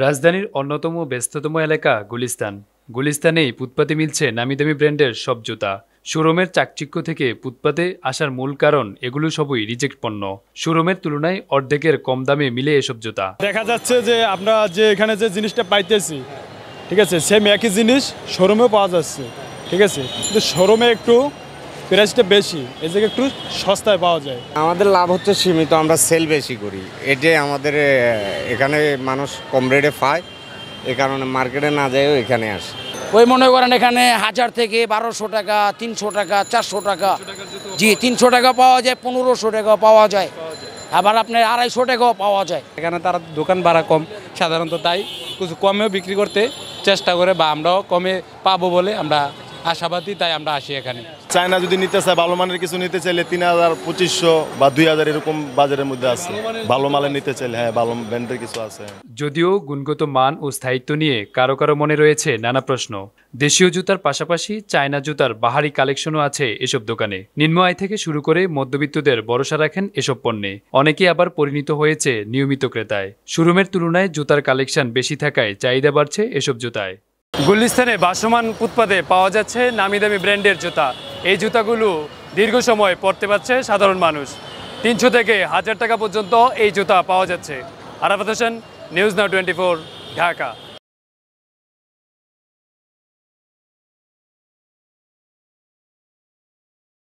রাজধানীর অন্যতম ব্যস্ততম এলাকা গুলিস্তান। গুলিস্তানেই ফুটপাতে মিলছে নামিদামি ব্র্যান্ডের সব জুতা। শোরুমের চাকচিক্য থেকে ফুটপাতে আসার মূল কারণ এগুলো সবই রিজেক্ট পণ্য। শোরুমের তুলনায় অর্ধেকের কম দামে মিলে এসব জুতা। দেখা যাচ্ছে যে আমরা যে এখানে যে জিনিসটা পাইতেছি, ঠিক আছে, সেম একই জিনিস শোরুমেও পাওয়া যাচ্ছে, ঠিক আছে, কিন্তু শোরুমে একটু প্রাইসটা বেশি, এই জায়গায় একটু সস্তায় পাওয়া যায়। আমাদের লাভ হচ্ছে সীমিত, আমরা সেল বেশি করি, এটাই আমাদের এখানে মানুষ কম রেটে পায়, এ কারণে মার্কেটে না যায়ও এখানে আসে। ওই মনে করেন এখানে 1000 থেকে 1200 টাকা, 300 টাকা, 400 টাকা, জি 300 টাকা পাওয়া যায়, 1500 টাকা পাওয়া যায়, আবার আপনার 250 টাকাও পাওয়া যায়। এখানে তারা দোকান ভাড়া কম সাধারণত, তাই কিছু কমেও বিক্রি করতে চেষ্টা করে বা আমরাও কমে পাবো বলে আমরা আশাবাদী, তাই আমরা আসি এখানে। চায়না যদি নিতে চায়, ভালো মানের কিছু নিতে চাইলে 3000, 2500 বা 2000 এরকম বাজারের মধ্যে আছে। ভালো মালের নিতে চাইলে হ্যাঁ, ভালো ব্র্যান্ডের কিছু আছে। যদিও গুণগত মান ও স্থায়িত্ব নিয়ে কারো কারো মনে রয়েছে নানা প্রশ্ন। দেশীয় জুতার পাশাপাশি চায়না জুতার বাহারি কালেকশনও আছে এসব দোকানে। নিম্ন আয় থেকে শুরু করে মধ্যবিত্তদের ভরসা রাখেন এসব পণ্যে। অনেকে আবার পরিণত হয়েছে নিয়মিত ক্রেতায়। শোরুমের তুলনায় জুতার কালেকশন বেশি থাকায় চাহিদা বাড়ছে এসব জুতায়। গুলিস্তানে ভাসমান ফুটপাতে পাওয়া যাচ্ছে নামি দামি ব্র্যান্ডের জুতা। এই জুতাগুলো দীর্ঘ সময় পরতে পারছে সাধারণ মানুষ। 300 থেকে 1000 টাকা পর্যন্ত এই জুতা পাওয়া যাচ্ছে। Arafat Hossain, news now 24, Dhaka.